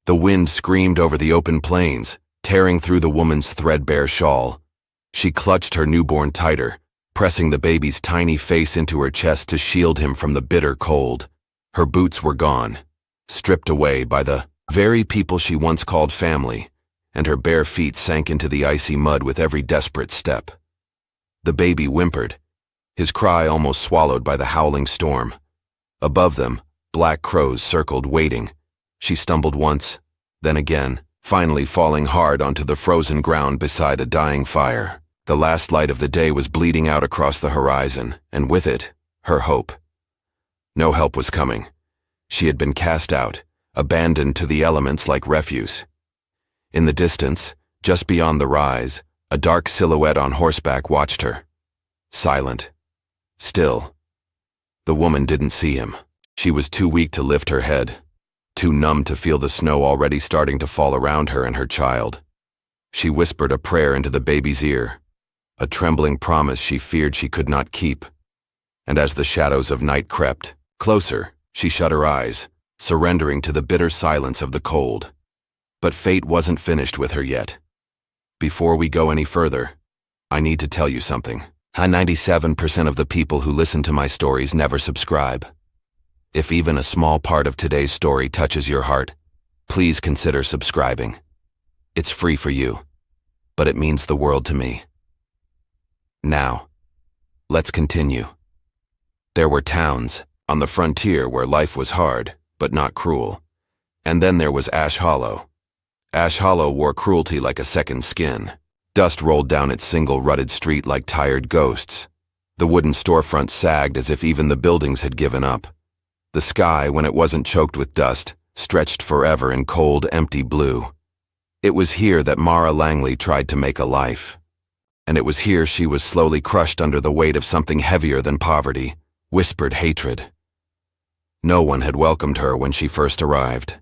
The wind screamed over the open plains, tearing through the woman's threadbare shawl. She clutched her newborn tighter, pressing the baby's tiny face into her chest to shield him from the bitter cold. Her boots were gone, stripped away by the very people she once called family, and her bare feet sank into the icy mud with every desperate step. The baby whimpered, his cry almost swallowed by the howling storm. Above them, black crows circled, waiting. She stumbled once, then again, finally falling hard onto the frozen ground beside a dying fire. The last light of the day was bleeding out across the horizon, and with it, her hope. No help was coming. She had been cast out, abandoned to the elements like refuse. In the distance, just beyond the rise, a dark silhouette on horseback watched her. Silent. Still. The woman didn't see him. She was too weak to lift her head, too numb to feel the snow already starting to fall around her and her child. She whispered a prayer into the baby's ear, a trembling promise she feared she could not keep. And as the shadows of night crept closer, she shut her eyes, surrendering to the bitter silence of the cold. But fate wasn't finished with her yet. Before we go any further, I need to tell you something. 97% of the people who listen to my stories never subscribe. If even a small part of today's story touches your heart, please consider subscribing. It's free for you, but it means the world to me. Now, let's continue. There were towns on the frontier where life was hard, but not cruel. And then there was Ash Hollow. Ash Hollow wore cruelty like a second skin. Dust rolled down its single rutted street like tired ghosts. The wooden storefronts sagged as if even the buildings had given up. The sky, when it wasn't choked with dust, stretched forever in cold, empty blue. It was here that Mara Langley tried to make a life. And it was here she was slowly crushed under the weight of something heavier than poverty, whispered hatred. No one had welcomed her when she first arrived.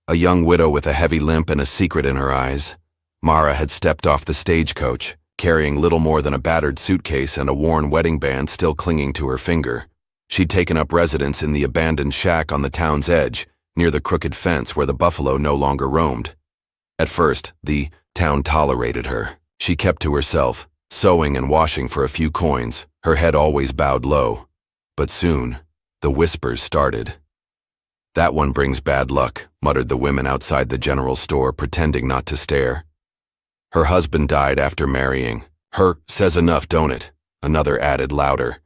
A young widow with a heavy limp and a secret in her eyes, Mara had stepped off the stagecoach, carrying little more than a battered suitcase and a worn wedding band still clinging to her finger. She'd taken up residence in the abandoned shack on the town's edge, near the crooked fence where the buffalo no longer roamed. At first, the town tolerated her. She kept to herself, sewing and washing for a few coins, her head always bowed low. But soon, the whispers started. "That one brings bad luck," muttered the women outside the general store, pretending not to stare. "Her husband died after marrying. Her says enough, don't it?" Another added louder.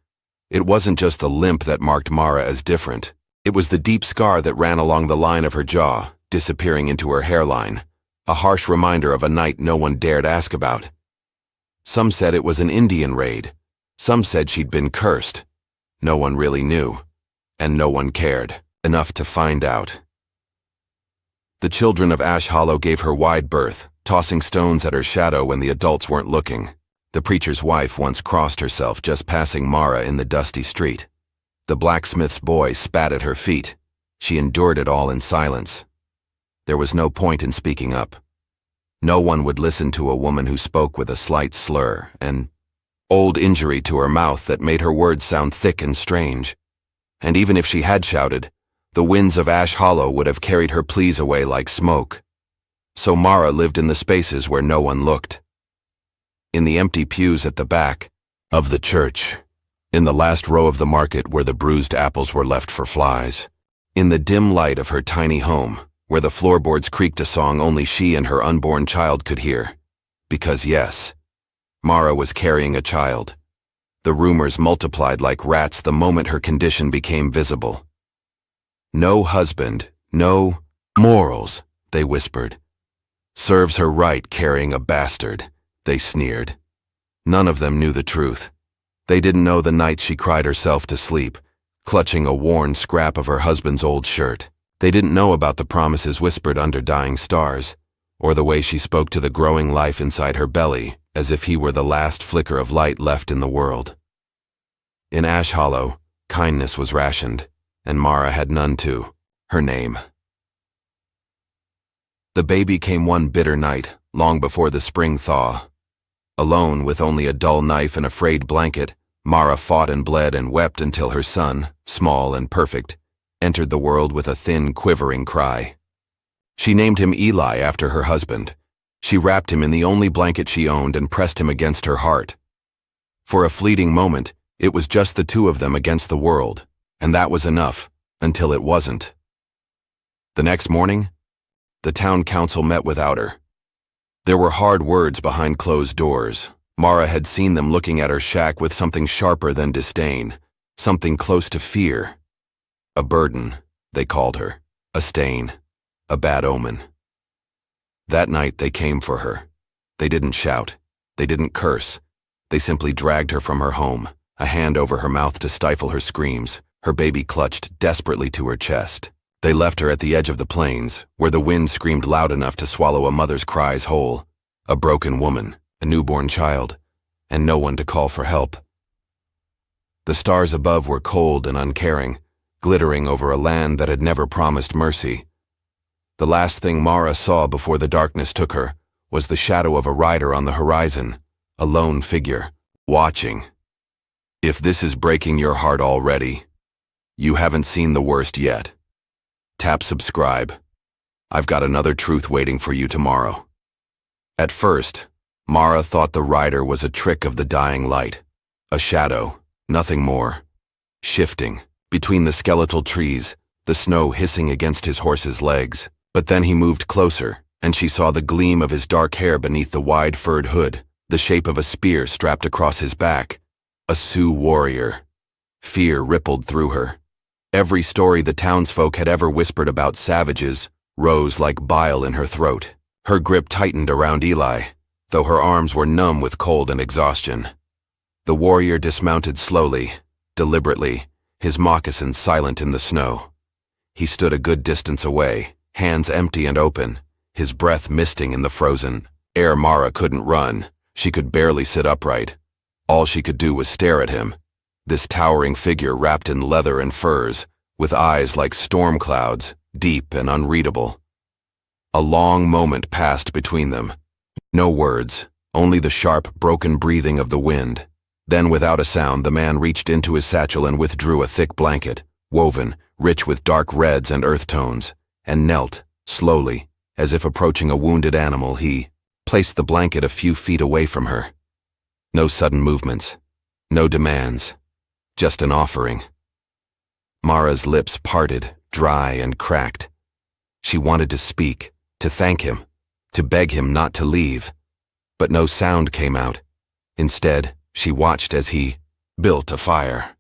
It wasn't just the limp that marked Mara as different. It was the deep scar that ran along the line of her jaw, disappearing into her hairline, a harsh reminder of a night no one dared ask about. Some said it was an Indian raid. Some said she'd been cursed. No one really knew, and no one cared enough to find out. The children of Ash Hollow gave her wide berth, tossing stones at her shadow when the adults weren't looking. The preacher's wife once crossed herself just passing Mara in the dusty street. The blacksmith's boy spat at her feet. She endured it all in silence. There was no point in speaking up. No one would listen to a woman who spoke with a slight slur, an old injury to her mouth that made her words sound thick and strange. And even if she had shouted, the winds of Ash Hollow would have carried her pleas away like smoke. So Mara lived in the spaces where no one looked. In the empty pews at the back of the church, in the last row of the market where the bruised apples were left for flies, in the dim light of her tiny home, where the floorboards creaked a song only she and her unborn child could hear. Because yes, Mara was carrying a child. The rumors multiplied like rats the moment her condition became visible. "No husband, no morals," they whispered. "Serves her right carrying a bastard," they sneered. None of them knew the truth. They didn't know the nights she cried herself to sleep, clutching a worn scrap of her husband's old shirt. They didn't know about the promises whispered under dying stars, or the way she spoke to the growing life inside her belly, as if he were the last flicker of light left in the world. In Ash Hollow, kindness was rationed, and Mara had none to her name. The baby came one bitter night, long before the spring thaw. Alone, with only a dull knife and a frayed blanket, Mara fought and bled and wept until her son, small and perfect, entered the world with a thin, quivering cry. She named him Eli after her husband. She wrapped him in the only blanket she owned and pressed him against her heart. For a fleeting moment, it was just the two of them against the world, and that was enough, until it wasn't. The next morning, the town council met without her. There were hard words behind closed doors. Mara had seen them looking at her shack with something sharper than disdain, something close to fear. A burden, they called her, a stain, a bad omen. That night they came for her. They didn't shout, they didn't curse. They simply dragged her from her home, a hand over her mouth to stifle her screams, her baby clutched desperately to her chest. They left her at the edge of the plains, where the wind screamed loud enough to swallow a mother's cries whole. A broken woman, a newborn child, and no one to call for help. The stars above were cold and uncaring, glittering over a land that had never promised mercy. The last thing Mara saw before the darkness took her was the shadow of a rider on the horizon, a lone figure, watching. If this is breaking your heart already, you haven't seen the worst yet. Tap subscribe. I've got another truth waiting for you tomorrow. At first, Mara thought the rider was a trick of the dying light, a shadow, nothing more. Shifting, between the skeletal trees, the snow hissing against his horse's legs. But then he moved closer, and she saw the gleam of his dark hair beneath the wide furred hood, the shape of a spear strapped across his back. A Sioux warrior. Fear rippled through her. Every story the townsfolk had ever whispered about savages rose like bile in her throat. Her grip tightened around Eli, though her arms were numb with cold and exhaustion. The warrior dismounted slowly, deliberately, his moccasins silent in the snow. He stood a good distance away, hands empty and open, his breath misting in the frozen air. Mara couldn't run. She could barely sit upright. All she could do was stare at him, this towering figure wrapped in leather and furs, with eyes like storm clouds, deep and unreadable. A long moment passed between them. No words, only the sharp, broken breathing of the wind. Then, without a sound, the man reached into his satchel and withdrew a thick blanket, woven, rich with dark reds and earth tones, and knelt, slowly, as if approaching a wounded animal. He placed the blanket a few feet away from her. No sudden movements, no demands, just an offering. Mara's lips parted, dry and cracked. She wanted to speak, to thank him, to beg him not to leave. But no sound came out. Instead, she watched as he built a fire.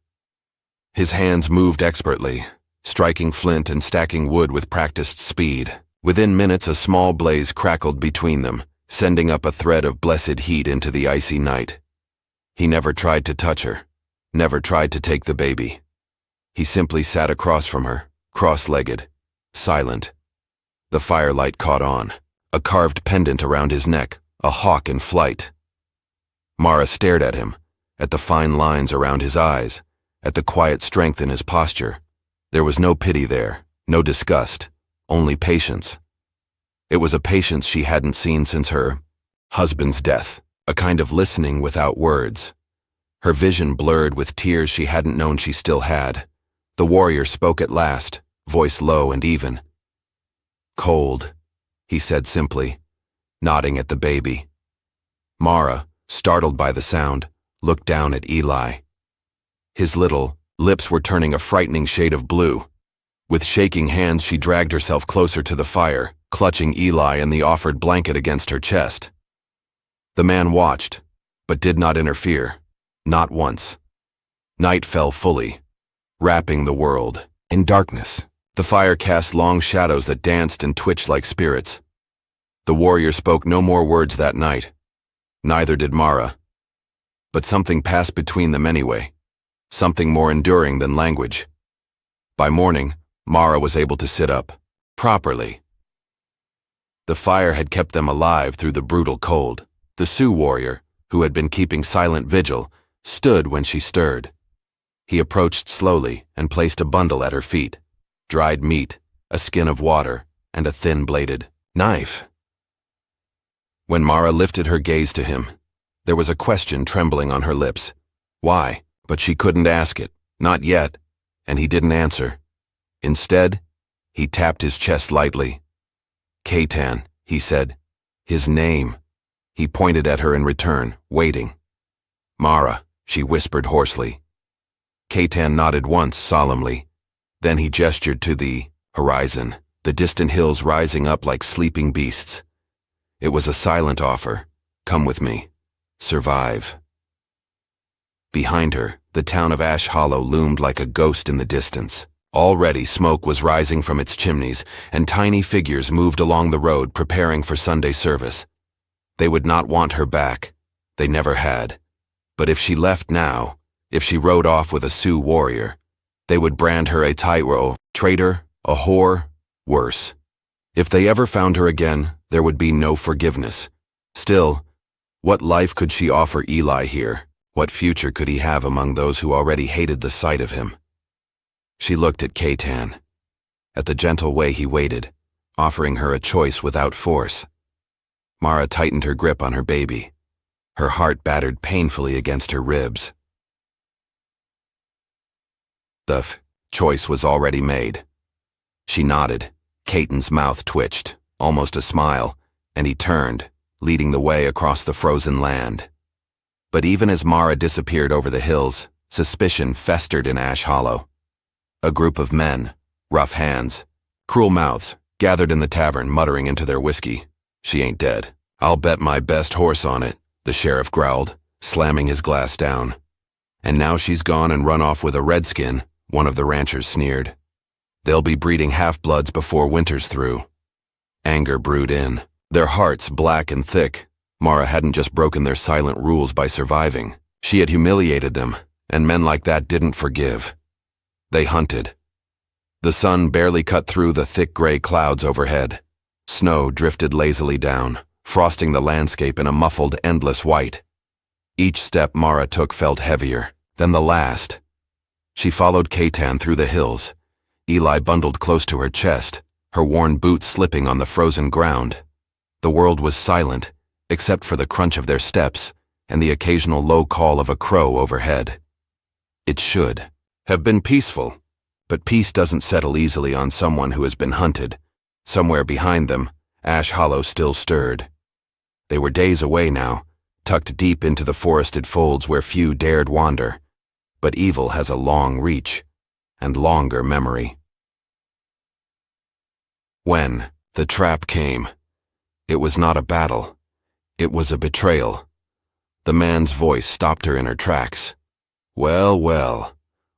His hands moved expertly, striking flint and stacking wood with practiced speed. Within minutes, a small blaze crackled between them, sending up a thread of blessed heat into the icy night. He never tried to touch her, never tried to take the baby. He simply sat across from her, cross-legged, silent. The firelight caught on, a carved pendant around his neck, a hawk in flight. Mara stared at him, at the fine lines around his eyes, at the quiet strength in his posture. There was no pity there, no disgust, only patience. It was a patience she hadn't seen since her husband's death, a kind of listening without words. Her vision blurred with tears she hadn't known she still had. The warrior spoke at last, voice low and even. "Cold," he said simply, nodding at the baby. Mara, startled by the sound, looked down at Eli. His little lips were turning a frightening shade of blue. With shaking hands, she dragged herself closer to the fire, clutching Eli and the offered blanket against her chest. The man watched, but did not interfere, not once. Night fell fully, wrapping the world in darkness. The fire cast long shadows that danced and twitched like spirits. The warrior spoke no more words that night. Neither did Mara. But something passed between them anyway, something more enduring than language. By morning, Mara was able to sit up, properly. The fire had kept them alive through the brutal cold. The Sioux warrior, who had been keeping silent vigil, stood when she stirred. He approached slowly and placed a bundle at her feet, dried meat, a skin of water, and a thin-bladed knife. When Mara lifted her gaze to him, there was a question trembling on her lips. Why? But she couldn't ask it, not yet, and he didn't answer. Instead, he tapped his chest lightly. Katan, he said. His name. He pointed at her in return, waiting. Mara, she whispered hoarsely. Katan nodded once solemnly. Then he gestured to the horizon, the distant hills rising up like sleeping beasts. It was a silent offer. Come with me. Survive. Behind her, the town of Ash Hollow loomed like a ghost in the distance. Already smoke was rising from its chimneys, and tiny figures moved along the road preparing for Sunday service. They would not want her back. They never had. But if she left now, if she rode off with a Sioux warrior, they would brand her a tyro, traitor, a whore, worse. If they ever found her again, there would be no forgiveness. Still, what life could she offer Eli here? What future could he have among those who already hated the sight of him? She looked at Katan, at the gentle way he waited, offering her a choice without force. Mara tightened her grip on her baby. Her heart battered painfully against her ribs. The choice was already made. She nodded. Katan's mouth twitched, almost a smile, and he turned, leading the way across the frozen land. But even as Mara disappeared over the hills, suspicion festered in Ash Hollow. A group of men, rough hands, cruel mouths, gathered in the tavern muttering into their whiskey. She ain't dead. I'll bet my best horse on it, the sheriff growled, slamming his glass down. And now she's gone and run off with a redskin, one of the ranchers sneered. They'll be breeding half-bloods before winter's through. Anger brewed in, their hearts black and thick. Mara hadn't just broken their silent rules by surviving. She had humiliated them, and men like that didn't forgive. They hunted. The sun barely cut through the thick gray clouds overhead. Snow drifted lazily down, frosting the landscape in a muffled, endless white. Each step Mara took felt heavier than the last. She followed Katan through the hills, Eli bundled close to her chest, her worn boots slipping on the frozen ground. The world was silent, except for the crunch of their steps and the occasional low call of a crow overhead. It should have been peaceful, but peace doesn't settle easily on someone who has been hunted. Somewhere behind them, Ash Hollow still stirred. They were days away now, tucked deep into the forested folds where few dared wander. But evil has a long reach, and longer memory. When the trap came, it was not a battle. It was a betrayal. The man's voice stopped her in her tracks. Well, well,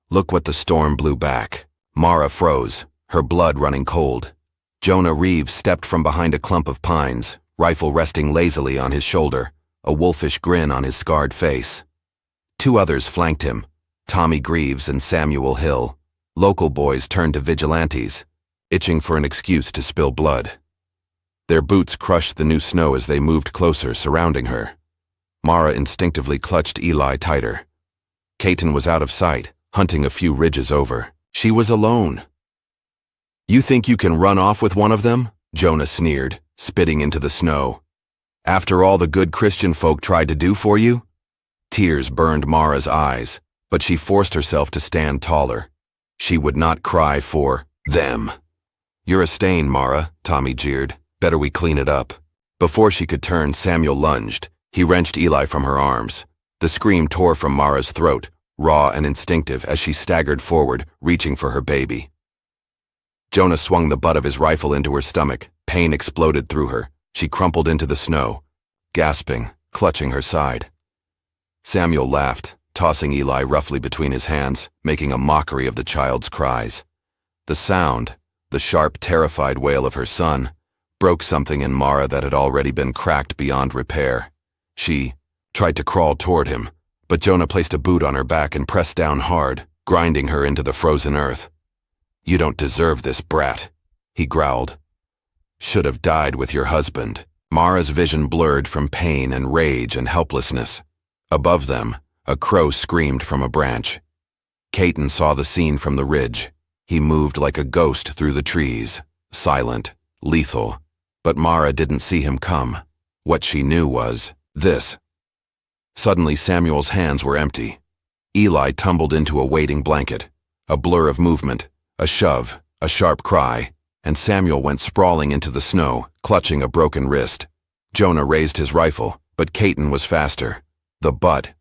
look what the storm blew back. Mara froze, her blood running cold. Jonah Reeves stepped from behind a clump of pines, rifle resting lazily on his shoulder, a wolfish grin on his scarred face. Two others flanked him, Tommy Greaves and Samuel Hill. Local boys turned to vigilantes, itching for an excuse to spill blood. Their boots crushed the new snow as they moved closer, surrounding her. Mara instinctively clutched Eli tighter. Katan was out of sight, hunting a few ridges over. She was alone. You think you can run off with one of them? Jonah sneered, spitting into the snow. After all the good Christian folk tried to do for you? Tears burned Mara's eyes, but she forced herself to stand taller. She would not cry for them. You're a stain, Mara, Tommy jeered. Better we clean it up. Before she could turn, Samuel lunged. He wrenched Eli from her arms. The scream tore from Mara's throat, raw and instinctive as she staggered forward, reaching for her baby. Jonah swung the butt of his rifle into her stomach. Pain exploded through her. She crumpled into the snow, gasping, clutching her side. Samuel laughed, tossing Eli roughly between his hands, making a mockery of the child's cries. The sound, the sharp, terrified wail of her son, broke something in Mara that had already been cracked beyond repair. She tried to crawl toward him, but Jonah placed a boot on her back and pressed down hard, grinding her into the frozen earth. You don't deserve this, brat, he growled. Should have died with your husband. Mara's vision blurred from pain and rage and helplessness. Above them, a crow screamed from a branch. Katan saw the scene from the ridge. He moved like a ghost through the trees, silent, lethal. But Mara didn't see him come. What she knew was this. Suddenly Samuel's hands were empty. Eli tumbled into a waiting blanket. A blur of movement, a shove, a sharp cry, and Samuel went sprawling into the snow, clutching a broken wrist. Jonah raised his rifle, but Caton was faster. The butt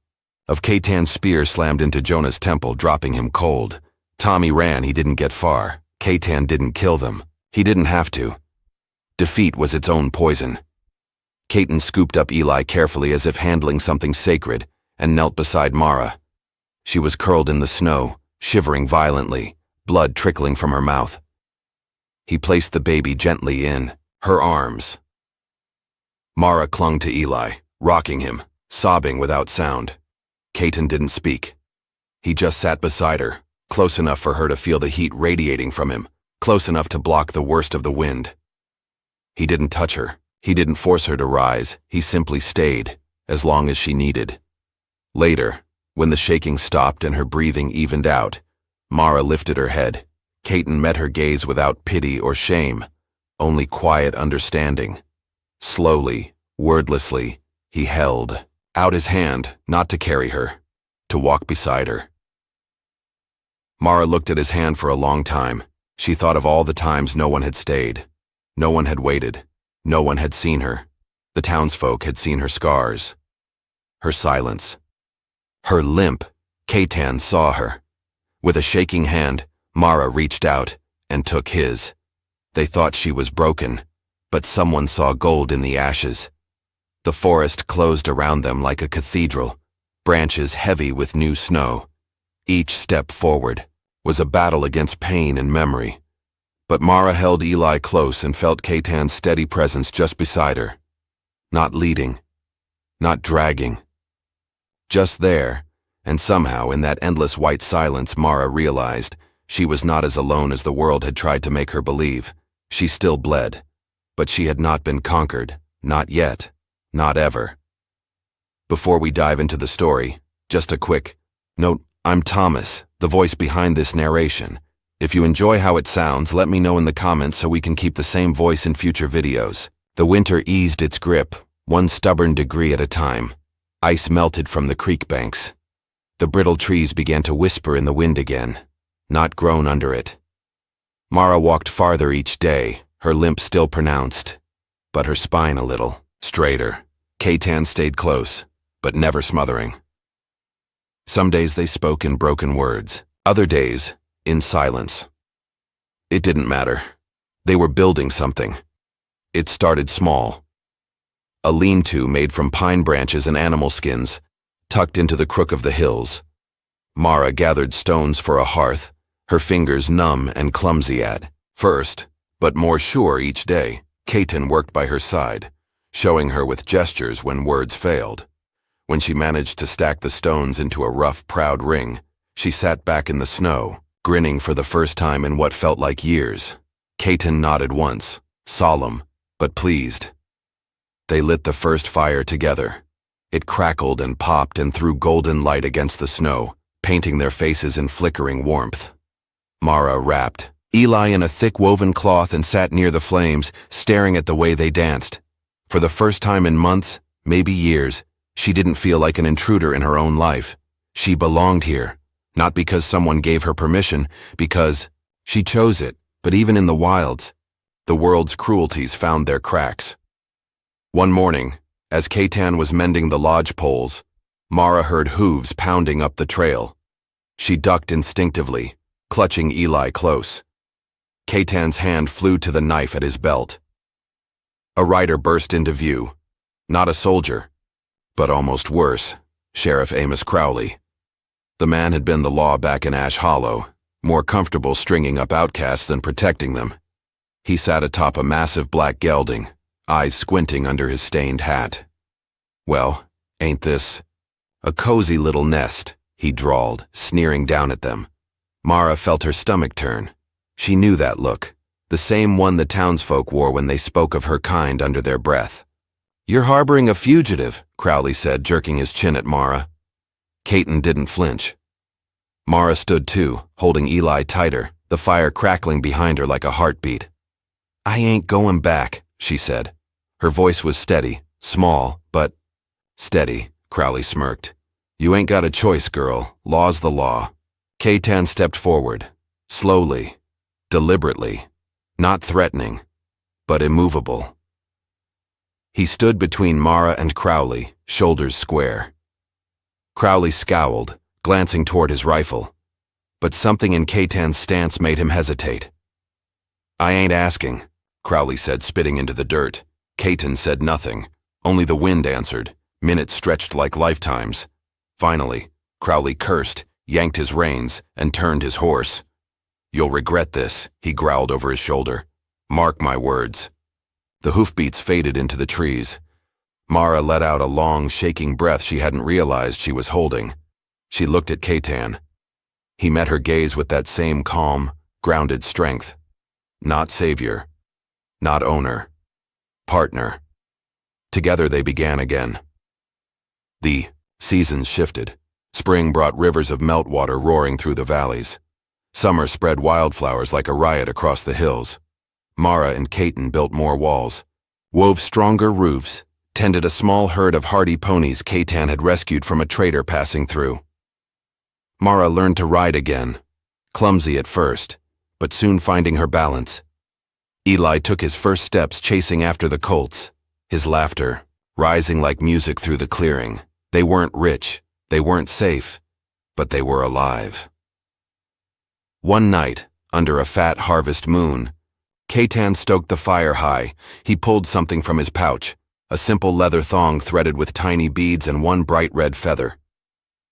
of Catan's spear slammed into Jonah's temple, dropping him cold. Tommy ran, he didn't get far. Catan didn't kill them. He didn't have to. Defeat was its own poison. Caton scooped up Eli carefully as if handling something sacred, and knelt beside Mara. She was curled in the snow, shivering violently, blood trickling from her mouth. He placed the baby gently in her arms. Mara clung to Eli, rocking him, sobbing without sound. Caton didn't speak. He just sat beside her, close enough for her to feel the heat radiating from him, close enough to block the worst of the wind. He didn't touch her. He didn't force her to rise. He simply stayed, as long as she needed. Later, when the shaking stopped and her breathing evened out, Mara lifted her head. Caton met her gaze without pity or shame, only quiet understanding. Slowly, wordlessly, he held out his hand, not to carry her, to walk beside her. Mara looked at his hand for a long time. She thought of all the times no one had stayed. No one had waited. No one had seen her. The townsfolk had seen her scars. Her silence. Her limp. Catan saw her. With a shaking hand, Mara reached out and took his. They thought she was broken, but someone saw gold in the ashes. The forest closed around them like a cathedral, branches heavy with new snow. Each step forward was a battle against pain and memory. But Mara held Eli close and felt Catan's steady presence just beside her. Not leading, not dragging. Just there, and somehow in that endless white silence Mara realized she was not as alone as the world had tried to make her believe. She still bled, but she had not been conquered, not yet, not ever. Before we dive into the story, just a quick note. I'm Thomas, the voice behind this narration. If you enjoy how it sounds, let me know in the comments so we can keep the same voice in future videos. The winter eased its grip, one stubborn degree at a time. Ice melted from the creek banks. The brittle trees began to whisper in the wind again, not grown under it. Mara walked farther each day, her limp still pronounced, but her spine a little straighter. Catan stayed close, but never smothering. Some days they spoke in broken words, other days in silence. It didn't matter. They were building something. It started small. A lean-to made from pine branches and animal skins, tucked into the crook of the hills. Mara gathered stones for a hearth, her fingers numb and clumsy at first, but more sure each day. Caton worked by her side, showing her with gestures when words failed. When she managed to stack the stones into a rough, proud ring, she sat back in the snow, grinning for the first time in what felt like years. Caton nodded once, solemn, but pleased. They lit the first fire together. It crackled and popped and threw golden light against the snow, painting their faces in flickering warmth. Mara wrapped Eli in a thick woven cloth and sat near the flames, staring at the way they danced. For the first time in months, maybe years, she didn't feel like an intruder in her own life. She belonged here. Not because someone gave her permission, because she chose it. But even in the wilds, the world's cruelties found their cracks. One morning, as Catan was mending the lodge poles, Mara heard hooves pounding up the trail. She ducked instinctively, clutching Eli close. Catan's hand flew to the knife at his belt. A rider burst into view. Not a soldier, but almost worse, Sheriff Amos Crowley. The man had been the law back in Ash Hollow, more comfortable stringing up outcasts than protecting them. He sat atop a massive black gelding, eyes squinting under his stained hat. "Well, ain't this a cozy little nest?" he drawled, sneering down at them. Mara felt her stomach turn. She knew that look, the same one the townsfolk wore when they spoke of her kind under their breath. "You're harboring a fugitive," Crowley said, jerking his chin at Mara. Caton didn't flinch. Mara stood too, holding Eli tighter, the fire crackling behind her like a heartbeat. "I ain't going back," she said. Her voice was steady, small, but steady. Crowley smirked. "You ain't got a choice, girl. Law's the law." Catan stepped forward, slowly, deliberately. Not threatening, but immovable. He stood between Mara and Crowley, shoulders square. Crowley scowled, glancing toward his rifle, but something in Catan's stance made him hesitate. "I ain't asking," Crowley said, spitting into the dirt. Catan said nothing. Only the wind answered. Minutes stretched like lifetimes. Finally, Crowley cursed, yanked his reins, and turned his horse. "You'll regret this," he growled over his shoulder. "Mark my words." The hoofbeats faded into the trees. Mara let out a long, shaking breath she hadn't realized she was holding. She looked at Catan. He met her gaze with that same calm, grounded strength. Not savior. Not owner. Partner. Together they began again. The seasons shifted. Spring brought rivers of meltwater roaring through the valleys. Summer spread wildflowers like a riot across the hills. Mara and Catan built more walls, wove stronger roofs, tended a small herd of hardy ponies Catan had rescued from a trader passing through. Mara learned to ride again, clumsy at first, but soon finding her balance. Eli took his first steps chasing after the colts, his laughter rising like music through the clearing. They weren't rich, they weren't safe, but they were alive. One night, under a fat harvest moon, Catan stoked the fire high. He pulled something from his pouch, a simple leather thong threaded with tiny beads and one bright red feather.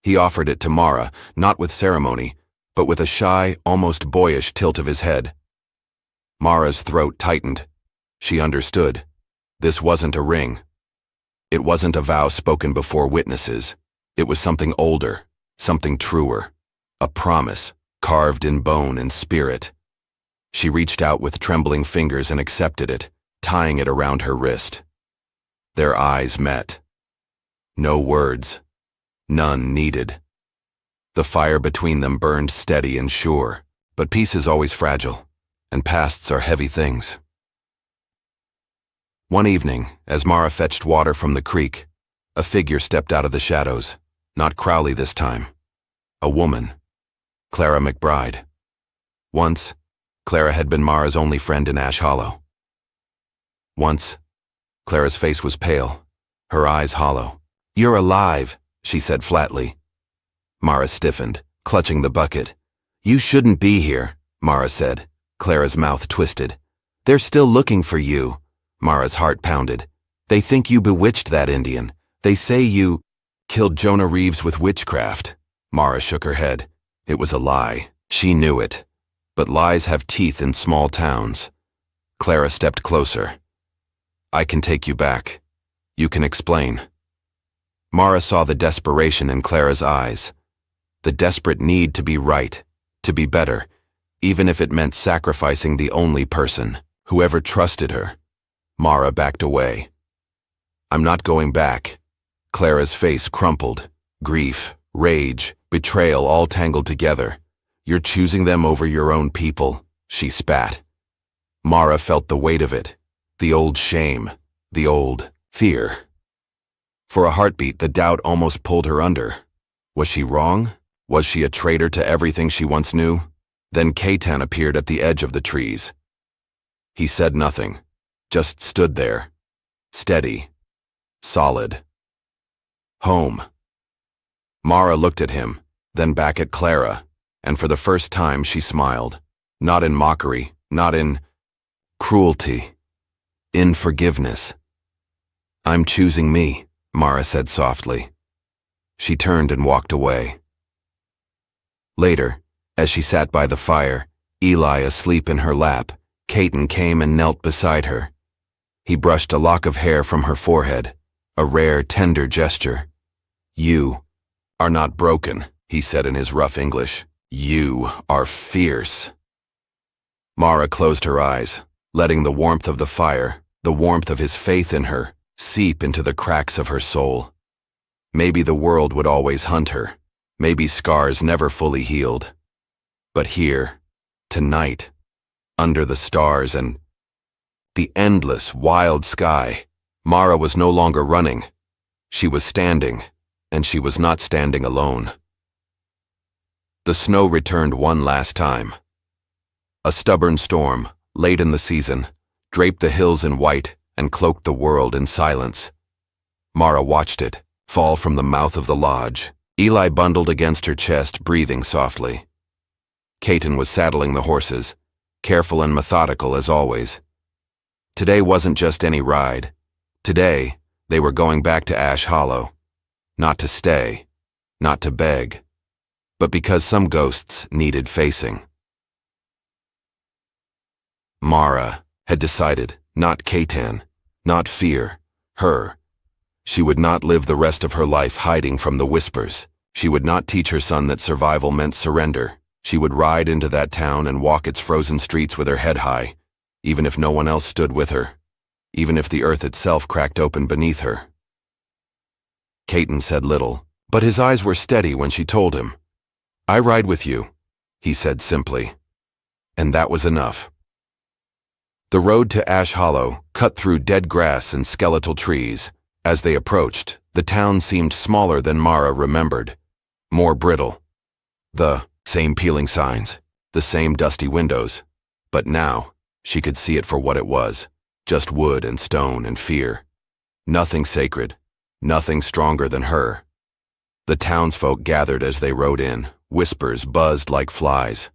He offered it to Mara, not with ceremony, but with a shy, almost boyish tilt of his head. Mara's throat tightened. She understood. This wasn't a ring. It wasn't a vow spoken before witnesses. It was something older, something truer, a promise carved in bone and spirit. She reached out with trembling fingers and accepted it, tying it around her wrist. Their eyes met. No words. None needed. The fire between them burned steady and sure, but peace is always fragile, and pasts are heavy things. One evening, as Mara fetched water from the creek, a figure stepped out of the shadows. Not Crowley this time. A woman. Clara McBride. Once, Clara had been Mara's only friend in Ash Hollow. Once, Clara's face was pale, her eyes hollow. "You're alive," she said flatly. Mara stiffened, clutching the bucket. "You shouldn't be here," Mara said. Clara's mouth twisted. "They're still looking for you." Mara's heart pounded. "They think you bewitched that Indian. They say you killed Jonah Reeves with witchcraft." Mara shook her head. It was a lie. She knew it. But lies have teeth in small towns. Clara stepped closer. "I can take you back. You can explain." Mara saw the desperation in Clara's eyes. The desperate need to be right, to be better, even if it meant sacrificing the only person who ever trusted her. Mara backed away. "I'm not going back." Clara's face crumpled. Grief, rage, betrayal all tangled together. "You're choosing them over your own people," she spat. Mara felt the weight of it, the old shame, the old fear. For a heartbeat, the doubt almost pulled her under. Was she wrong? Was she a traitor to everything she once knew? Then Catan appeared at the edge of the trees. He said nothing, just stood there, steady, solid. Home. Mara looked at him, then back at Clara, and for the first time she smiled. Not in mockery, not in cruelty, in forgiveness. "I'm choosing me," Mara said softly. She turned and walked away. Later, as she sat by the fire, Eli asleep in her lap, Catan came and knelt beside her. He brushed a lock of hair from her forehead, a rare, tender gesture. "You are not broken," he said in his rough English. "You are fierce." Mara closed her eyes, letting the warmth of the fire, the warmth of his faith in her, seep into the cracks of her soul. Maybe the world would always hunt her. Maybe scars never fully healed. But here, tonight, under the stars and the endless, wild sky, Mara was no longer running. She was standing, and she was not standing alone. The snow returned one last time. A stubborn storm, late in the season, draped the hills in white and cloaked the world in silence. Mara watched it fall from the mouth of the lodge, Eli bundled against her chest, breathing softly. Caton was saddling the horses, careful and methodical as always. Today wasn't just any ride. Today, they were going back to Ash Hollow. Not to stay, not to beg, but because some ghosts needed facing. Mara had decided, not Caton, not fear, her. She would not live the rest of her life hiding from the whispers. She would not teach her son that survival meant surrender. She would ride into that town and walk its frozen streets with her head high, even if no one else stood with her, even if the earth itself cracked open beneath her. Caton said little, but his eyes were steady when she told him. "I ride with you," he said simply. And that was enough. The road to Ash Hollow cut through dead grass and skeletal trees. As they approached, the town seemed smaller than Mara remembered, more brittle. The same peeling signs, the same dusty windows, but now she could see it for what it was, just wood and stone and fear. Nothing sacred, nothing stronger than her. The townsfolk gathered as they rode in, whispers buzzed like flies.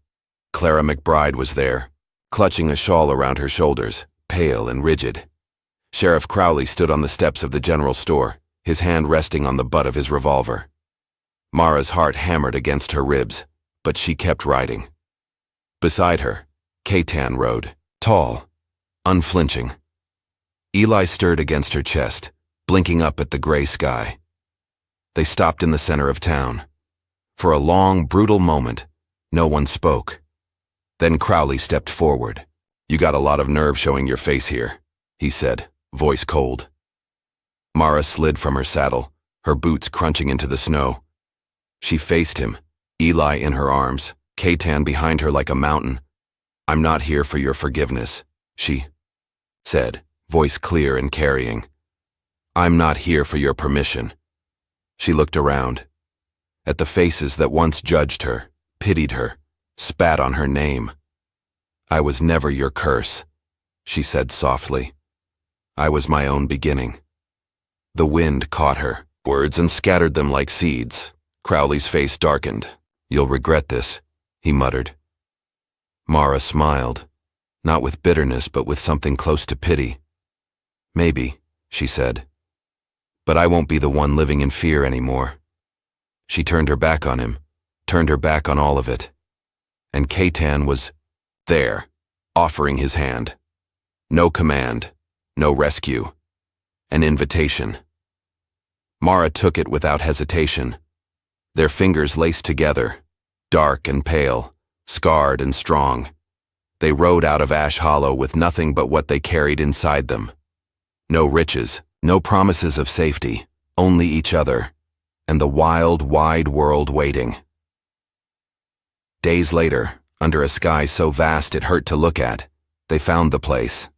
Clara McBride was there, clutching a shawl around her shoulders, pale and rigid. Sheriff Crowley stood on the steps of the general store, his hand resting on the butt of his revolver. Mara's heart hammered against her ribs, but she kept riding. Beside her, Caton rode, tall, unflinching. Eli stirred against her chest, blinking up at the gray sky. They stopped in the center of town. For a long, brutal moment, no one spoke. Then Crowley stepped forward. "You got a lot of nerve showing your face here," he said, voice cold. Mara slid from her saddle, her boots crunching into the snow. She faced him, Eli in her arms, Caton behind her like a mountain. "I'm not here for your forgiveness," she said, voice clear and carrying. "I'm not here for your permission." She looked around, at the faces that once judged her, pitied her, spat on her name. "I was never your curse," she said softly. "I was my own beginning." The wind caught her words and scattered them like seeds. Crowley's face darkened. "You'll regret this," he muttered. Mara smiled, not with bitterness but with something close to pity. "Maybe," she said. "But I won't be the one living in fear anymore." She turned her back on him, turned her back on all of it. And Caton was there, offering his hand. No command, no rescue. An invitation. Mara took it without hesitation. Their fingers laced together, dark and pale, scarred and strong. They rode out of Ash Hollow with nothing but what they carried inside them. No riches, no promises of safety, only each other, and the wild, wide world waiting. Days later, under a sky so vast it hurt to look at, they found the place.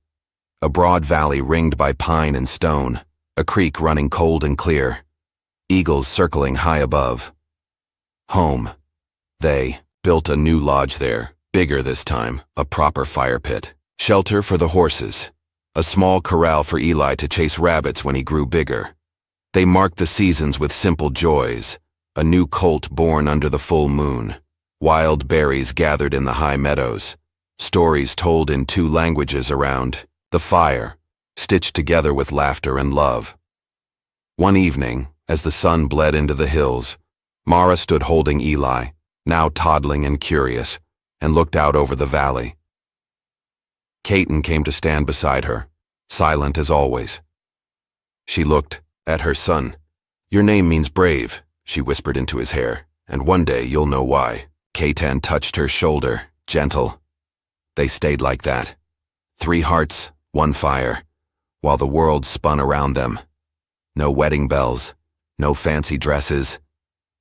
A broad valley ringed by pine and stone, a creek running cold and clear, eagles circling high above. Home. They built a new lodge there, bigger this time, a proper fire pit, shelter for the horses, a small corral for Eli to chase rabbits when he grew bigger. They marked the seasons with simple joys, a new colt born under the full moon, wild berries gathered in the high meadows, stories told in 2 languages around the fire, stitched together with laughter and love. One evening, as the sun bled into the hills, Mara stood holding Eli, now toddling and curious, and looked out over the valley. Caton came to stand beside her, silent as always. She looked at her son. "Your name means brave," she whispered into his hair, "and one day you'll know why." Caton touched her shoulder, gentle. They stayed like that. 3 hearts, 1 fire, while the world spun around them. No wedding bells, no fancy dresses,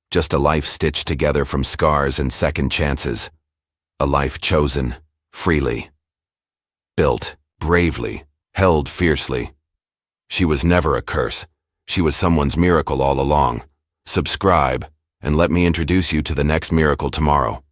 just a life stitched together from scars and second chances. A life chosen, freely. Built, bravely, held fiercely. She was never a curse. She was someone's miracle all along. Subscribe, and let me introduce you to the next miracle tomorrow.